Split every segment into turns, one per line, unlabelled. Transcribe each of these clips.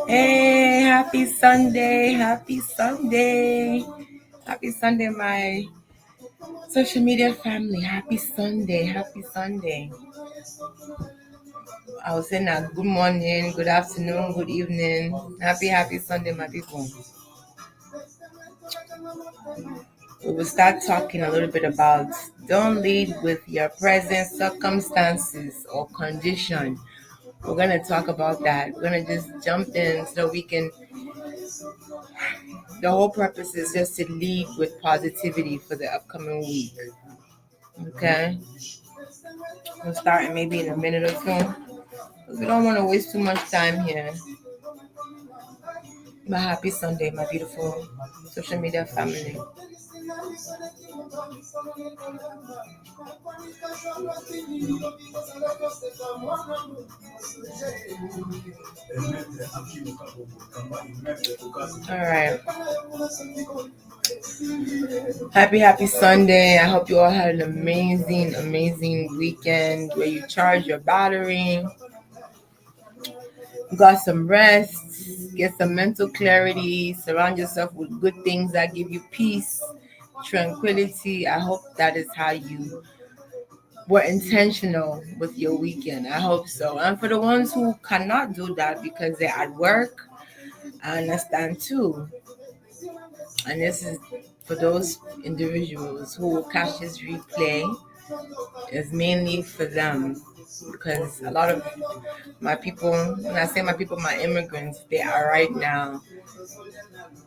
Hey, happy Sunday, happy Sunday. Happy Sunday, my social media family. Happy Sunday, happy Sunday. I was saying that good morning, good afternoon, good evening. Happy Sunday, my people. We will start talking a little bit about don't lead with your present circumstances or condition. We're going to talk about that. We're going to just jump in so we can. The whole purpose is just to lead with positivity for the upcoming week. Okay? We'll start maybe in a minute or two. We don't want to waste too much time here. My happy Sunday, my beautiful social media family. All right. Happy Sunday. I hope you all had an amazing weekend where you charge your battery, got some rest, get some mental clarity, surround yourself with good things that give you peace, tranquility. I hope that is how you were intentional with your weekend. I hope so. And for the ones who cannot do that because they're at work, I understand too. And this is for those individuals who will catch this replay, is mainly for them because a lot of my people, when I say my people, my immigrants, they are right now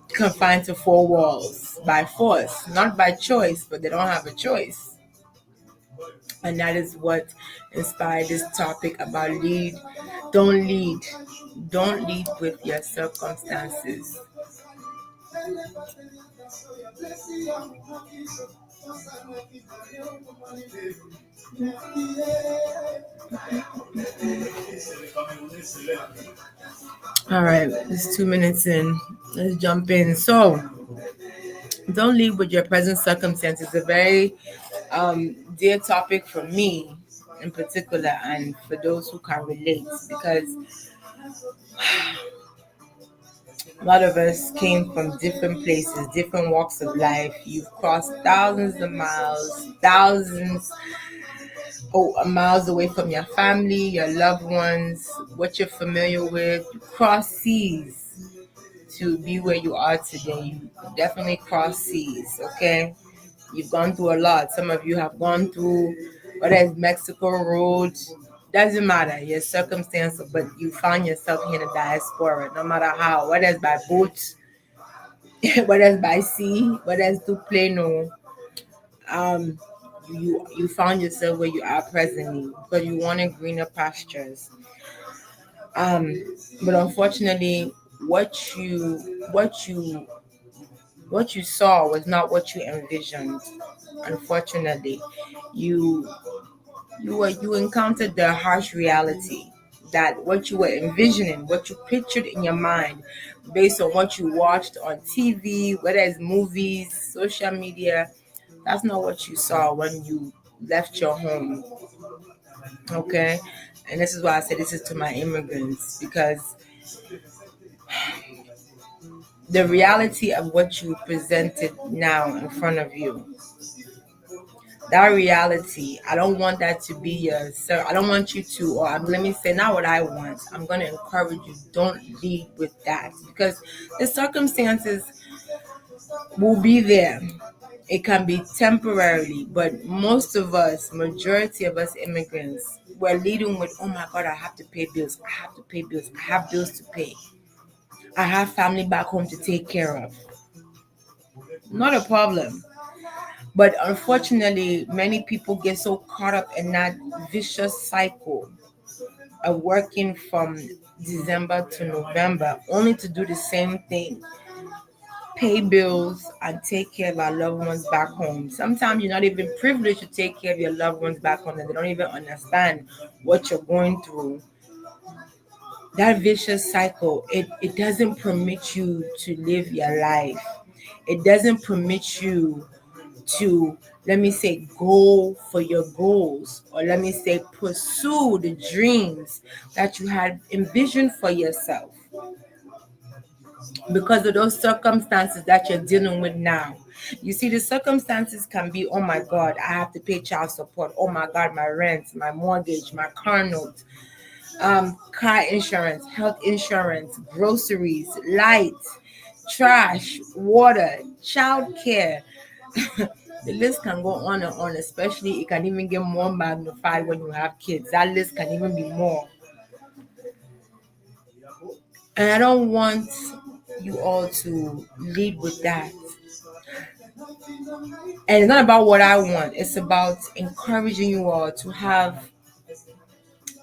confined to four walls by force, not by choice, but they don't have a choice. And that is what inspired this topic about lead. Don't lead. Don't lead with your circumstances. All right, it's 2 minutes in. Let's jump in. So, don't lead with your present circumstances. A very dear topic for me in particular, and for those who can relate, because a lot of us came from different places, different walks of life. You've crossed thousands of miles, miles away from your family, your loved ones, what you're familiar with. You cross seas to be where you are today. You definitely cross seas, okay? You've gone through a lot. Some of you have gone through whether it's Mexico Road, doesn't matter your circumstance, but you found yourself here in the diaspora, no matter how, whether it's by boat, whether it's by sea, whether it's through plane or you found yourself where you are presently because you wanted greener pastures. But unfortunately, what you saw was not what you envisioned. Unfortunately, you you encountered the harsh reality that what you were envisioning, what you pictured in your mind based on what you watched on TV, whether it's movies, social media, that's not what you saw when you left your home. Okay? And this is why I say this is to my immigrants, because the reality of what you presented now in front of you, that reality, I don't want that to be your sir. I don't want you to, or let me say, not what I want. I'm going to encourage you, don't lead with that, because the circumstances will be there. It can be temporarily, but most of us, majority of us immigrants, we're leading with, oh my God, I have to pay bills. I have to pay bills. I have bills to pay. I have family back home to take care of. Not a problem. But unfortunately, many people get so caught up in that vicious cycle of working from December to November only to do the same thing, pay bills and take care of our loved ones back home. Sometimes you're not even privileged to take care of your loved ones back home, and they don't even understand what you're going through. That vicious cycle, it doesn't permit you to live your life. It doesn't permit you to, let me say, go for your goals, or let me say, pursue the dreams that you had envisioned for yourself because of those circumstances that you're dealing with now. You see, the circumstances can be, oh my God, I have to pay child support. Oh my God, my rent, my mortgage, my car note, car insurance, health insurance, groceries, light, trash, water, child care. The list can go on and on, especially it can even get more magnified when you have kids. That list can even be more. And I don't want you all to lead with that. And it's not about what I want, it's about encouraging you all to have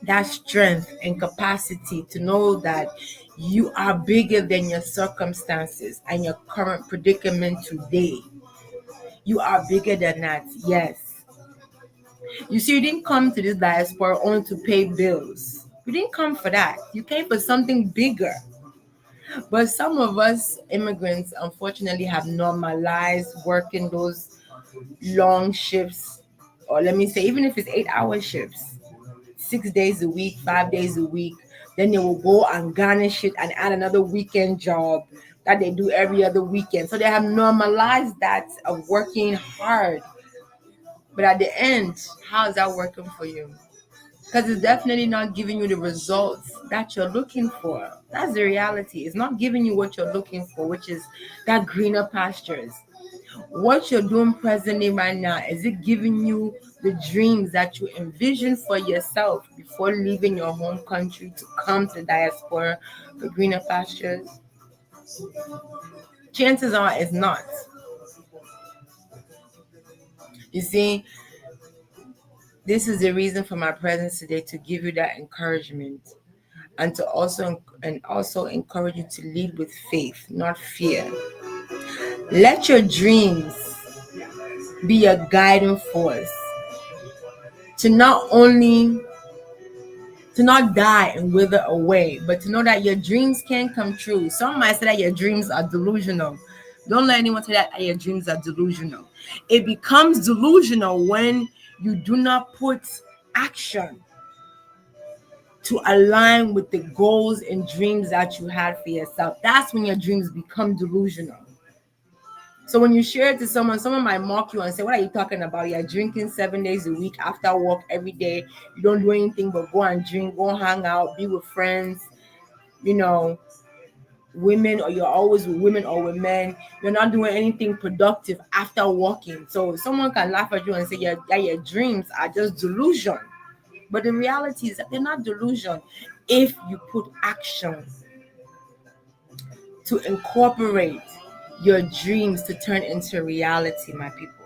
that strength and capacity to know that you are bigger than your circumstances and your current predicament today. You are bigger than that, yes. You see, you didn't come to this diaspora only to pay bills. You didn't come for that. You came for something bigger. But some of us immigrants, unfortunately, have normalized working those long shifts, or let me say, even if it's 8-hour shifts, 6 days a week, 5 days a week. Then they will go and garnish it and add another weekend job that they do every other weekend. So they have normalized that of working hard. But at the end, how is that working for you? Because it's definitely not giving you the results that you're looking for. That's the reality. It's not giving you what you're looking for, which is that greener pastures. What you're doing presently right now, is it giving you the dreams that you envisioned for yourself before leaving your home country to come to the diaspora for greener pastures? Chances are it's not. You see, this is the reason for my presence today, to give you that encouragement, and to also encourage you to lead with faith, not fear. Let your dreams be your guiding force to not die and wither away, but to know that your dreams can come true. Some might say that your dreams are delusional. Don't let anyone say that your dreams are delusional. It becomes delusional when you do not put action to align with the goals and dreams that you had for yourself. That's when your dreams become delusional. So when you share it to someone might mock you and say, what are you talking about? You're drinking 7 days a week after work every day. You don't do anything but go and drink, go hang out, be with friends, you know, women, or you're always with women or with men. You're not doing anything productive after working. So someone can laugh at you and say, yeah, your dreams are just delusion. But the reality is that they're not delusion if you put action to incorporate your dreams to turn into reality, my people.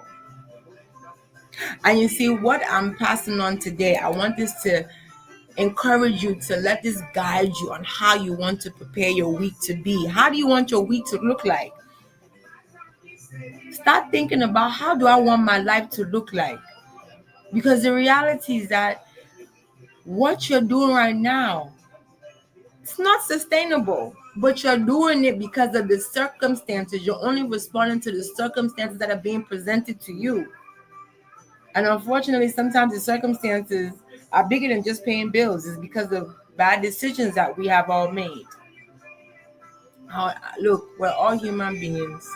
And you see, what I'm passing on today, I want this to encourage you, to let this guide you on how you want to prepare your week to be. How do you want your week to look like? Start thinking about, how do I want my life to look like? Because the reality is that what you're doing right now, it's not sustainable, but you're doing it because of the circumstances. You're only responding to the circumstances that are being presented to you. And unfortunately, sometimes the circumstances are bigger than just paying bills. It's because of bad decisions that we have all made. Look, we're all human beings.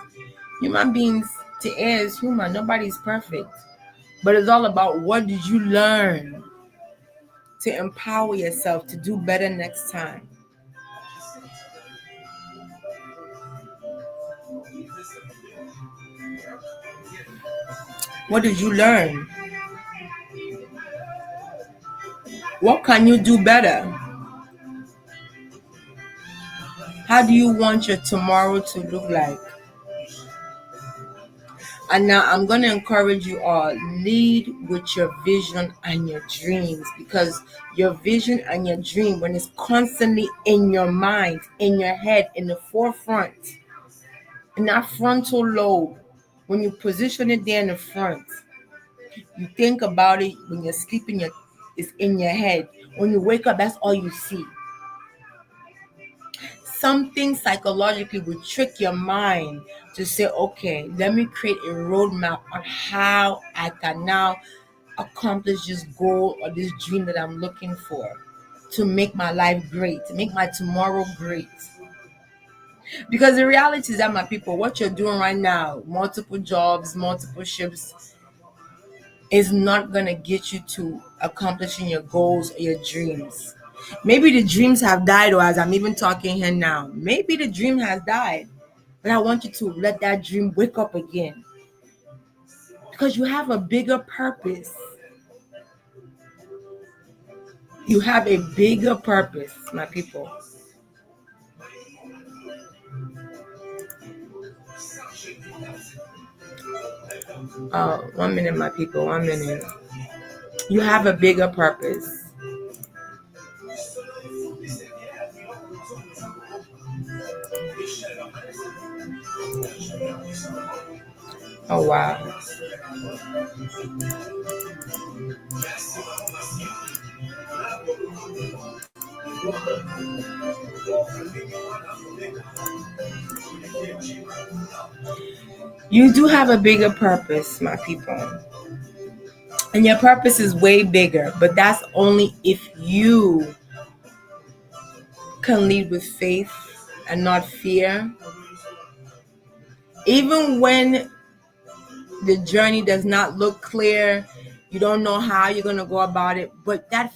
Human beings, to err is human. Nobody's perfect. But it's all about, what did you learn to empower yourself to do better next time? What did you learn? What can you do better? How do you want your tomorrow to look like? And now I'm going to encourage you all, lead with your vision and your dreams, because your vision and your dream, when it's constantly in your mind, in your head, in the forefront, in that frontal lobe, when you position it there in the front, you think about it. When you're sleeping, it's in your head. When you wake up, that's all you see. something psychologically will trick your mind to say, okay, let me create a roadmap on how I can now accomplish this goal or this dream that I'm looking for to make my life great, to make my tomorrow great. Because the reality is that, my people, what you're doing right now, multiple jobs, multiple shifts, is not going to get you to accomplishing your goals or your dreams. Maybe the dreams have died, or as I'm even talking here now, maybe the dream has died. But I want you to let that dream wake up again. Because you have a bigger purpose. You have a bigger purpose, my people. Oh, 1 minute, my people, 1 minute. You have a bigger purpose. Oh, wow. You do have a bigger purpose, my people. And your purpose is way bigger, but that's only if you can lead with faith and not fear. Even when the journey does not look clear, you don't know how you're going to go about it, but that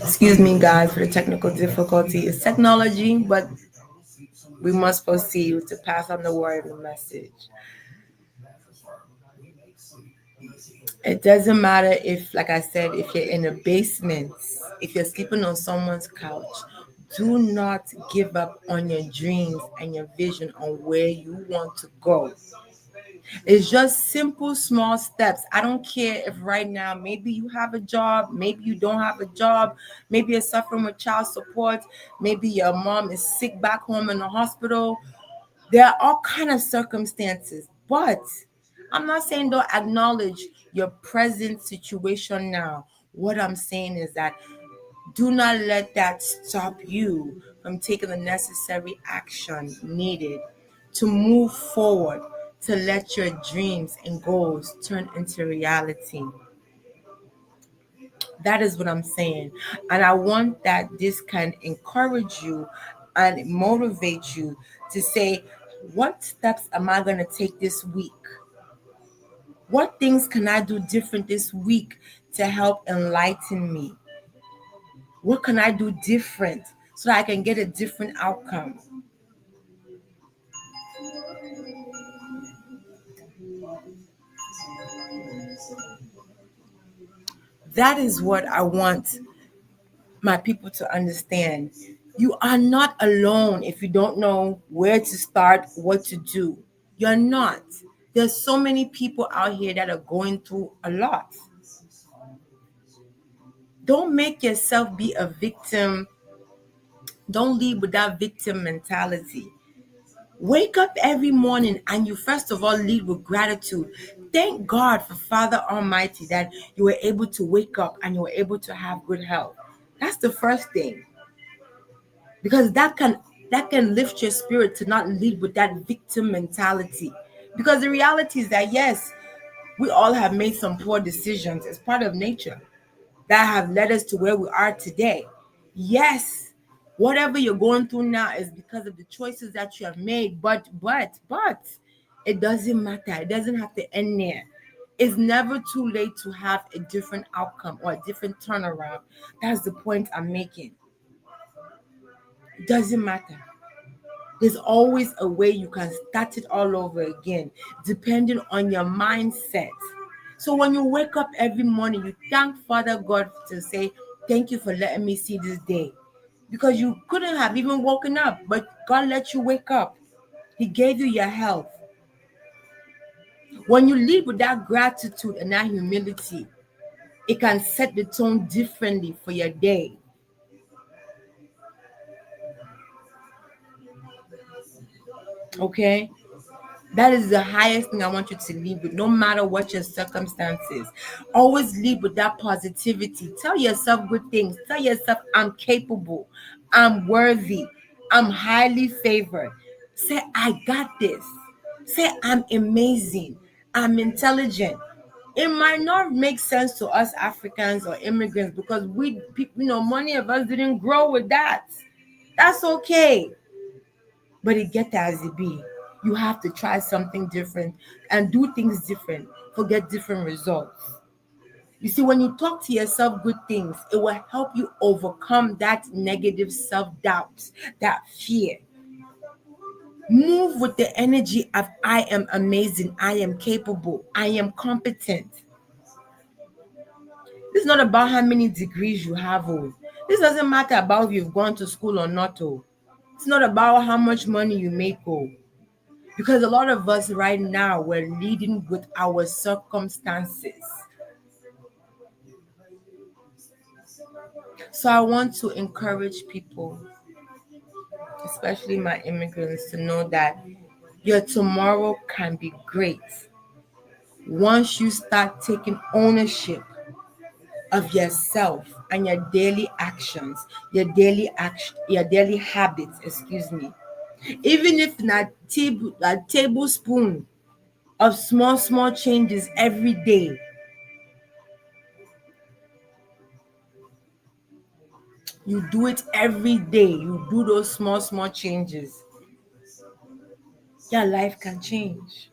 excuse me, guys, for the technical difficulty. It's technology, but we must proceed to pass on the word and message. It doesn't matter if, like I said, if you're in a basement, if you're sleeping on someone's couch, do not give up on your dreams and your vision on where you want to go. It's just simple, small steps. I don't care if right now maybe you have a job, maybe you don't have a job, maybe you're suffering with child support, maybe your mom is sick back home in the hospital. There are all kind of circumstances, but I'm not saying don't acknowledge your present situation now. What I'm saying is that Do not let that stop you from taking the necessary action needed to move forward, to let your dreams and goals turn into reality. That is what I'm saying. And I want that this can encourage you and motivate you to say, what steps am I going to take this week? What things can I do different this week to help enlighten me? What can I do different so that I can get a different outcome? That is what I want my people to understand. You are not alone if you don't know where to start, what to do. You're not. There's so many people out here that are going through a lot. Don't make yourself be a victim. Don't lead with that victim mentality. Wake up every morning and you first of all lead with gratitude. Thank God for Father Almighty that you were able to wake up and you were able to have good health. That's the first thing. Because that can lift your spirit to not lead with that victim mentality. Because the reality is that yes, we all have made some poor decisions. It's part of nature that have led us to where we are today. Yes, whatever you're going through now is because of the choices that you have made, but it doesn't matter. It doesn't have to end there. It's never too late to have a different outcome or a different turnaround. That's the point I'm making. It doesn't matter. There's always a way you can start it all over again, depending on your mindset. So when you wake up every morning, you thank Father God to say, thank you for letting me see this day. Because you couldn't have even woken up, but God let you wake up. He gave you your health. When you live with that gratitude and that humility, it can set the tone differently for your day. Okay? That is the highest thing I want you to live with, no matter what your circumstances. Always live with that positivity. Tell yourself good things. Tell yourself, I'm capable, I'm worthy, I'm highly favored. Say, I got this. Say, I'm amazing, I'm intelligent. It might not make sense to us Africans or immigrants because many of us didn't grow with that. That's okay. But it get as it be. You have to try something different and do things different for get different results. You see, when you talk to yourself good things, it will help you overcome that negative self-doubt, that fear. Move with the energy of I am amazing, I am capable, I am competent. This is not about how many degrees you have. Oh. This doesn't matter about if you've gone to school or not. Oh. It's not about how much money you make. Oh. Because a lot of us right now, we're leading with our circumstances. So I want to encourage people, especially my immigrants, to know that your tomorrow can be great once you start taking ownership of yourself and your daily actions, your daily habits, excuse me. Even if not a tablespoon of small changes every day, you do it every day, you do those small changes, your life can change.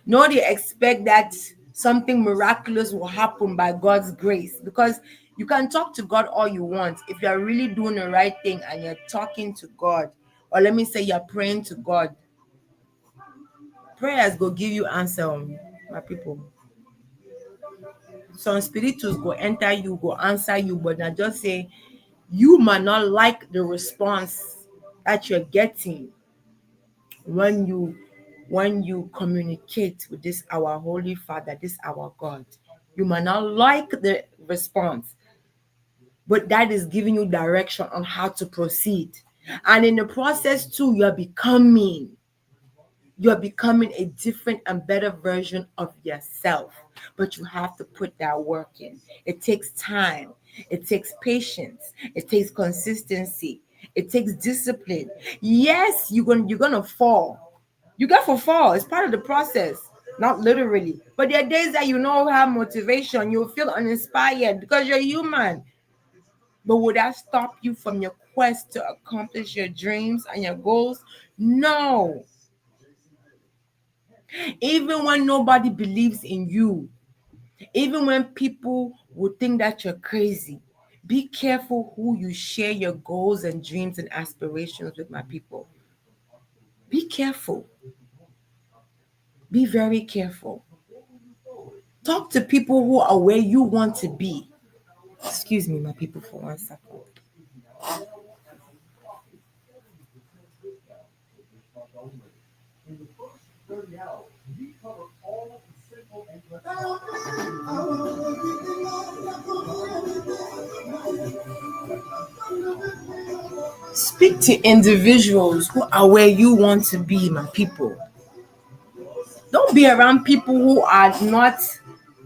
Nobody expect that something miraculous will happen by God's grace, because you can talk to God all you want. If you're really doing the right thing and you're talking to God, or let me say you're praying to God, prayers go give you answer, my people. Some spirituals go enter you, go answer you, but I just say you might not like the response that you're getting when you communicate with this our holy Father, this our God. You might not like the response, but that is giving you direction on how to proceed. And in the process too, you're becoming a different and better version of yourself. But you have to put that work in. It takes time. It takes patience. It takes consistency. It takes discipline. Yes, you're gonna fall. You got to fall. It's part of the process, not literally. But there are days that you know have motivation. You'll feel uninspired because you're human. But would that stop you from your quest to accomplish your dreams and your goals? No. Even when nobody believes in you, even when people would think that you're crazy, be careful who you share your goals and dreams and aspirations with, my people. Be careful. Be very careful. Talk to people who are where you want to be. Excuse me, my people, for 1 second. Speak to individuals who are where you want to be, my people. Don't be around people who are not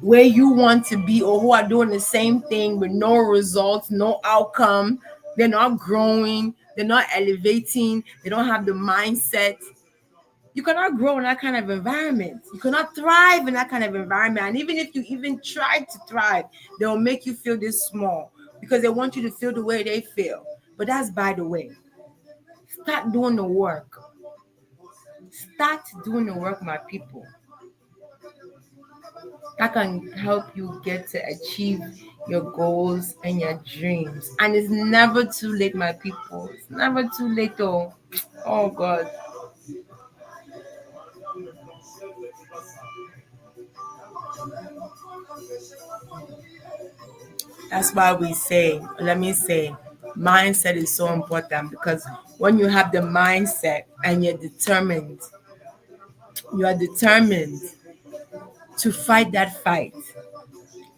where you want to be or who are doing the same thing with no results, no outcome. They're not growing, they're not elevating, they don't have the mindset. You cannot grow in that kind of environment. You cannot thrive in that kind of environment. And even if you even try to thrive, they'll make you feel this small because they want you to feel the way they feel. But that's by the way. Start doing the work. Start doing the work, my people. That can help you get to achieve your goals and your dreams. And it's never too late, my people. It's never too late, though. Oh, God. That's why we say, let me say, mindset is so important because when you have the mindset and you are determined to fight that fight,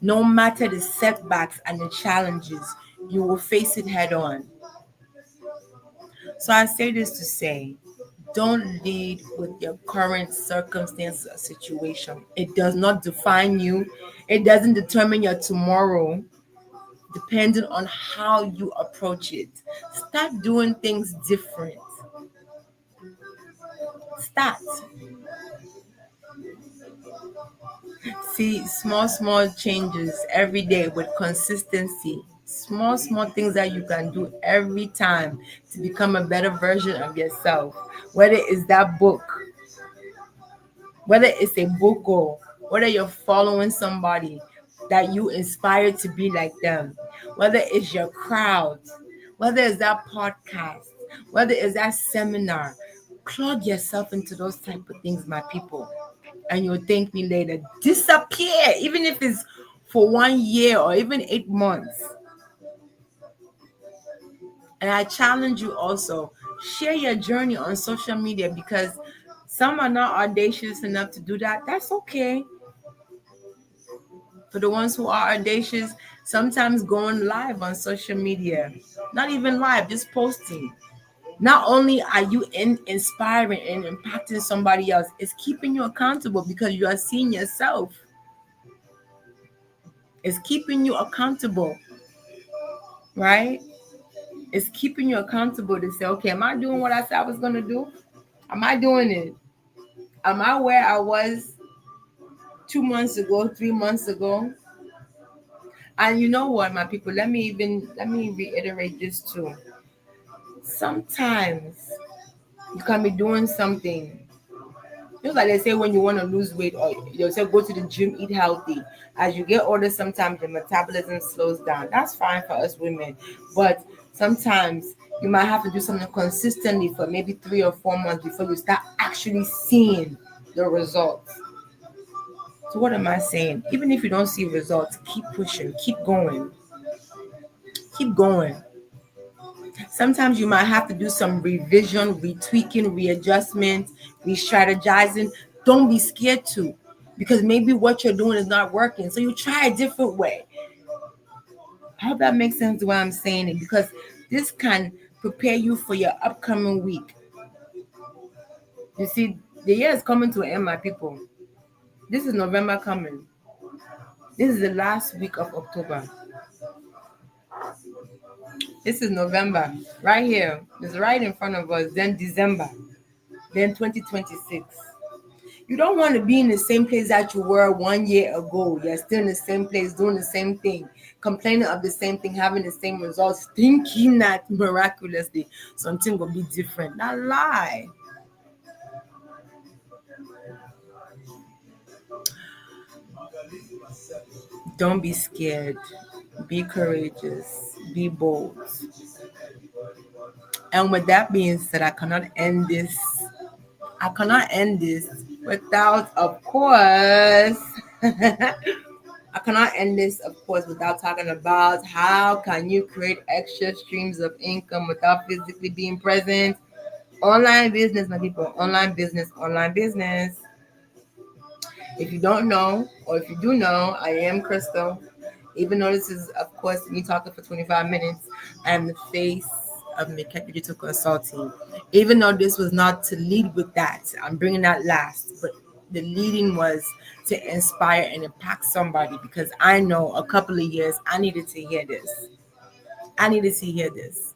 no matter the setbacks and the challenges, you will face it head on. So I say this to say, don't lead with your current circumstance or situation. It does not define you. It doesn't determine your tomorrow, depending on how you approach it. Start doing things different. Start. See small changes every day with consistency. Small things that you can do every time to become a better version of yourself. Whether it's that book, whether it's a book or whether you're following somebody that you inspire to be like them, whether it's your crowd, whether it's that podcast, whether it's that seminar, plug yourself into those type of things, my people, and you'll thank me later. Disappear, even if it's for 1 year or even 8 months. And I challenge you also, share your journey on social media because some are not audacious enough to do that. That's okay. For the ones who are audacious, sometimes going live on social media, not even live, just posting. Not only are you inspiring and impacting somebody else, it's keeping you accountable because you are seeing yourself. It's keeping you accountable, right? It's keeping you accountable to say, okay, am I doing what I said I was going to do? Am I doing it? Am I where I was 2 months ago, 3 months ago? And you know what, my people, let me reiterate this too. Sometimes you can be doing something. Just like they say when you want to lose weight or they'll say go to the gym, eat healthy. As you get older, sometimes your metabolism slows down. That's fine for us women. But sometimes you might have to do something consistently for maybe 3 or 4 months before you start actually seeing the results. So what am I saying? Even if you don't see results, keep pushing, keep going, keep going. Sometimes you might have to do some revision, retweaking, readjustment, re-strategizing. Don't be scared to, because maybe what you're doing is not working. So you try a different way. I hope that makes sense the way I'm saying it, because this can prepare you for your upcoming week. You see, the year is coming to an end, my people. This is November coming. This is the last week of October. This is November, right here. It's right in front of us. Then December, then 2026. You don't want to be in the same place that you were 1 year ago. You're still in the same place, doing the same thing, complaining of the same thing, having the same results, thinking that miraculously something will be different. That lie. Don't be scared. Be courageous. Be bold. And with that being said, I cannot end this. I cannot end this without, of course, I cannot end this, of course, without talking about how can you create extra streams of income without physically being present. Online business, my people. Online business. Online business. If you don't know, or if you do know, I am Crystal. Even though this is, of course, me talking for 25 minutes, I am the face of McKet Digital Consulting. Even though this was not to lead with that, I'm bringing that last. But the leading was to inspire and impact somebody because I know a couple of years I needed to hear this. I needed to hear this.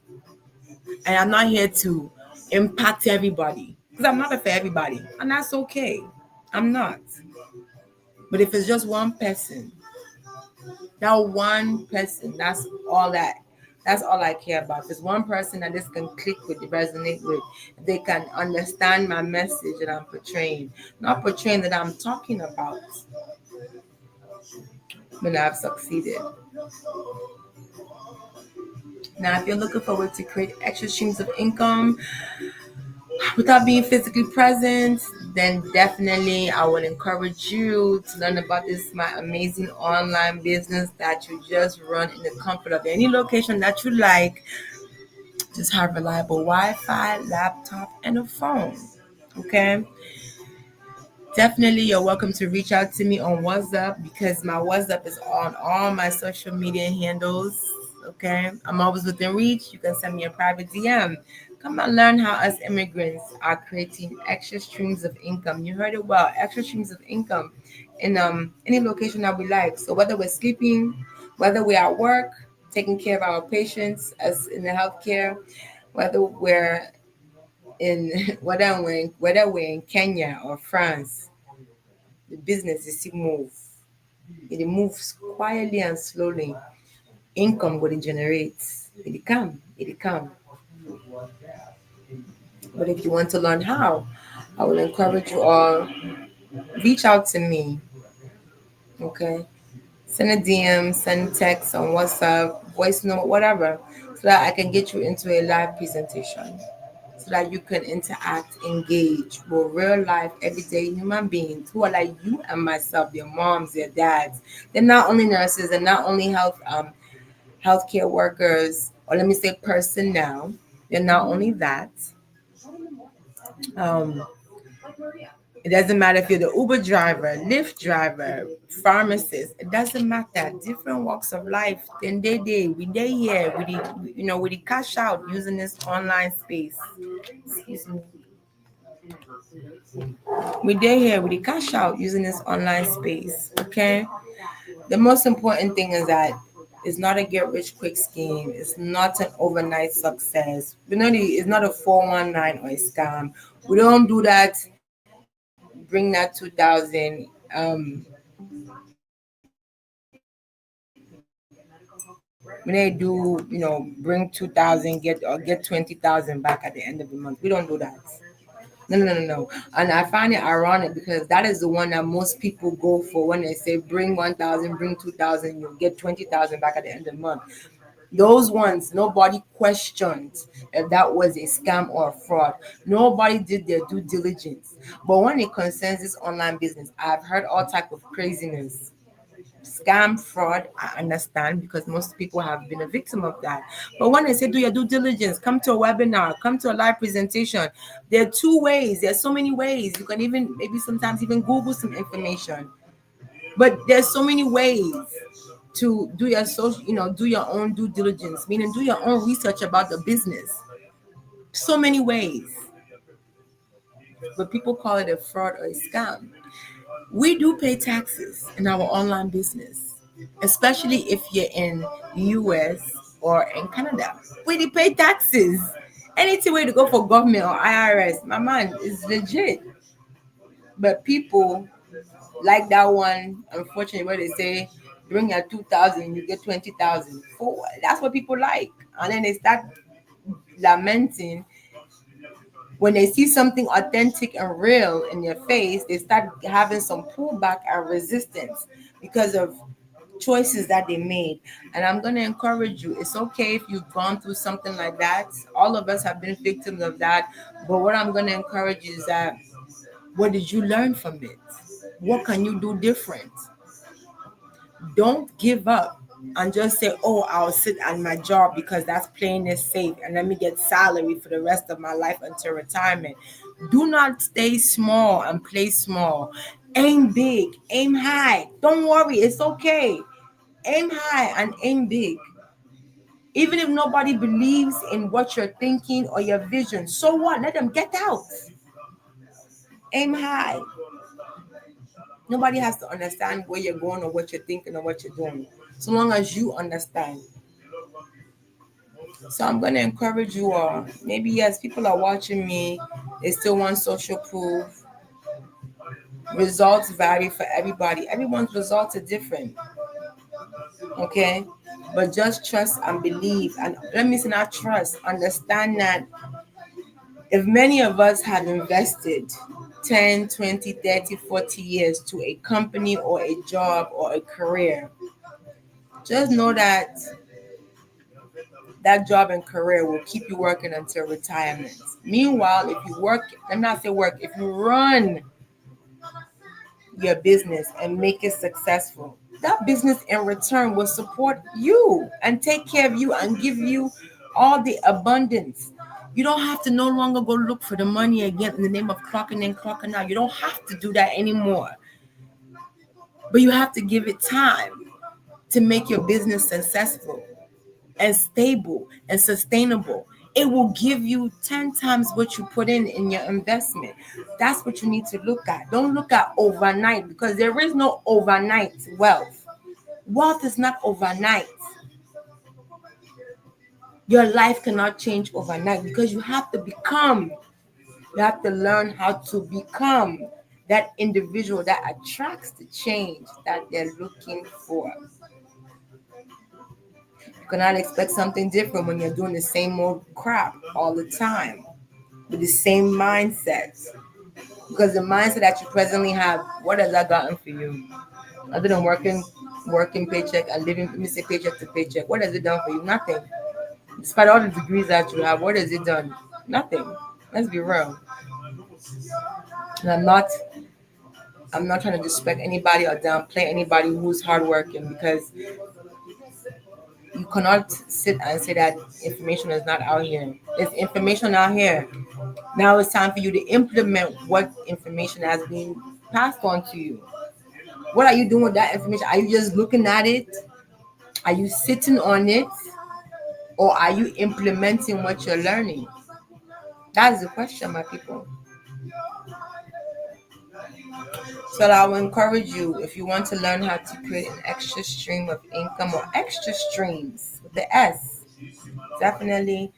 And I'm not here to impact everybody because I'm not for everybody. And that's okay. I'm not. But if it's just one person, that one person, that's all I care about. If it's one person that this can click with, resonate with, they can understand my message that I'm portraying. Not portraying that I'm talking about when I've succeeded. Now, if you're looking forward to create extra streams of income without being physically present, then definitely I would encourage you to learn about this my amazing online business that you just run in the comfort of any location that you like. Just have reliable Wi-Fi, laptop, and a phone. Okay. Definitely, you're welcome to reach out to me on WhatsApp because my WhatsApp is on all my social media handles. Okay, I'm always within reach. You can send me a private DM. Come and learn how us immigrants are creating extra streams of income. You heard it well, extra streams of income in any location that we like. So whether we're sleeping, whether we're at work, taking care of our patients as in the healthcare, whether we're in whether we're in Kenya or France, the business is still move. It moves quietly and slowly. Income will generate. It come. It come. But if you want to learn how, I will encourage you all, reach out to me. Okay. Send a DM, send text on WhatsApp, voice note, whatever, so that I can get you into a live presentation. So that you can interact, engage with real life, everyday human beings who are like you and myself, your moms, your dads. They're not only nurses, they're not only healthcare workers, or let me say personnel. They're not only that. Um, it doesn't matter if you're the Uber driver, Lyft driver, pharmacist. It doesn't matter. Different walks of life. Then we day here. We cash out using this online space. Excuse me. We day here. We cash out using this online space. Okay. The most important thing is that it's not a get rich quick scheme. It's not an overnight success. It's not a 419 or a scam. We don't do that. Bring that 2,000. When they do, bring 2,000, get 20,000 back at the end of the month. We don't do that. No, no, no, no, no. And I find it ironic because that is the one that most people go for when they say bring 1,000, bring 2,000, you'll get 20,000 back at the end of the month. Those ones, nobody questioned if that was a scam or a fraud. Nobody did their due diligence. But when it concerns this online business, I've heard all type of craziness. Scam, fraud, I understand because most people have been a victim of that. But when I say do your due diligence, come to a webinar, come to a live presentation, there are two ways. There's so many ways. You can even maybe sometimes even Google some information. But there's so many ways to do your social, do your own due diligence, meaning do your own research about the business. So many ways. But people call it a fraud or a scam. We do pay taxes in our online business, especially if you're in the US. or in Canada. We pay taxes. Anything way to go for government or IRS, my man is legit. But people like that one, unfortunately, where they say bring your 2,000, you get 20,000. For that's what people like, and then they start lamenting when they see something authentic and real in your face. They start having some pullback and resistance because of choices that they made. And I'm going to encourage you, it's okay if you've gone through something like that. All of us have been victims of that. But what I'm going to encourage you is that, what did you learn from it? What can you do different? Don't give up and just say, oh, I'll sit at my job because that's playing it safe and let me get salary for the rest of my life until retirement. Do not stay small and play small. Aim big, aim high. Don't worry, it's okay. Aim high and aim big. Even if nobody believes in what you're thinking or your vision, so what? Let them get out. Aim high. Nobody has to understand where you're going or what you're thinking or what you're doing, so long as you understand. So I'm going to encourage you all. Maybe, yes, people are watching me. They still want social proof. Results vary for everybody. Everyone's results are different. Okay? But just trust and believe. And let me say, not trust, understand that if many of us have invested 10, 20, 30, 40 years to a company or a job or a career, just know that that job and career will keep you working until retirement. Meanwhile, if you work, let me not say work, if you run your business and make it successful, that business in return will support you and take care of you and give you all the abundance. You don't have to no longer go look for the money again in the name of clocking in, clocking out. You don't have to do that anymore. But you have to give it time to make your business successful and stable and sustainable. It will give you 10 times what you put in your investment. That's what you need to look at. Don't look at overnight, because there is no overnight wealth. Wealth is not overnight. Your life cannot change overnight, because you have to learn how to become that individual that attracts the change that they're looking for. You cannot expect something different when you're doing the same old crap all the time with the same mindset. Because the mindset that you presently have, what has that gotten for you? Other than working paycheck and living, let me say paycheck to paycheck, what has it done for you? Nothing. Despite all the degrees that you have, what has it done? Nothing. Let's be real. And I'm not trying to disrespect anybody or downplay anybody who's hardworking, because you cannot sit and say that information is not out here. There's information out here. Now it's time for you to implement what information has been passed on to you. What are you doing with that information? Are you just looking at it? Are you sitting on it? Or are you implementing what you're learning? That's the question, my people. So I will encourage you, if you want to learn how to create an extra stream of income or extra streams with the S, definitely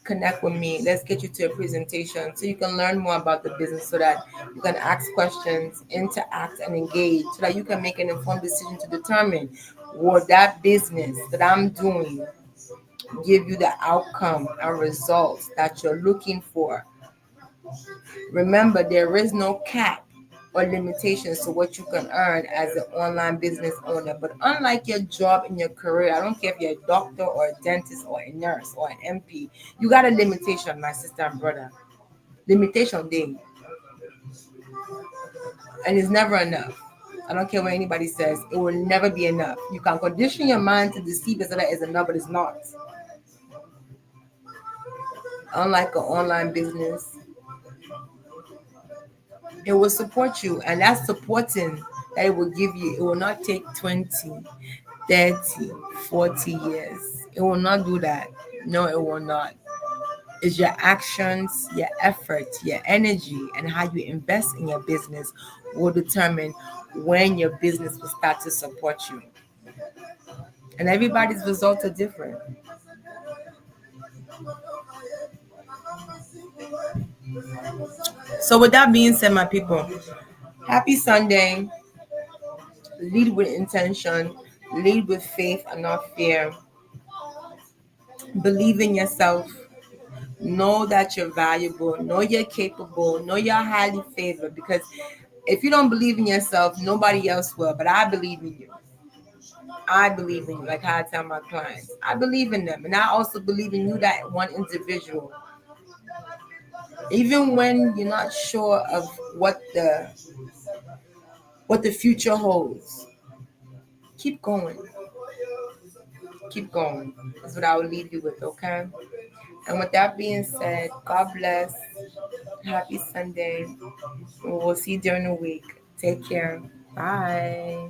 connect with me. Let's get you to a presentation so you can learn more about the business, so that you can ask questions, interact, and engage, so that you can make an informed decision to determine, will that business that I'm doing give you the outcome and results that you're looking for. Remember, there is no cap or limitations to what you can earn as an online business owner. But unlike your job and your career, I don't care if you're a doctor or a dentist or a nurse or an MP, you got a limitation, my sister and brother. Limitation day. And it's never enough. I don't care what anybody says, it will never be enough. You can condition your mind to deceive it so that it's enough, but it's not. Unlike an online business, it will support you, and that supporting that it will give you, it will not take 20, 30, 40 years. It will not do that. No, it will not. It's your actions, your effort, your energy, and how you invest in your business will determine when your business will start to support you. And everybody's results are different. So, with that being said, my people, happy Sunday. Lead with intention, lead with faith and not fear. Believe in yourself. Know that you're valuable. Know you're capable. Know you're highly favored. Because if you don't believe in yourself, nobody else will. But I believe in you. I believe in you. Like how I tell my clients, I believe in them. And I also believe in you, that one individual. Even when you're not sure of what the future holds, keep going. Keep going. That's what I will leave you with, okay? And with that being said, God bless. Happy Sunday. We'll see you during the week. Take care. Bye.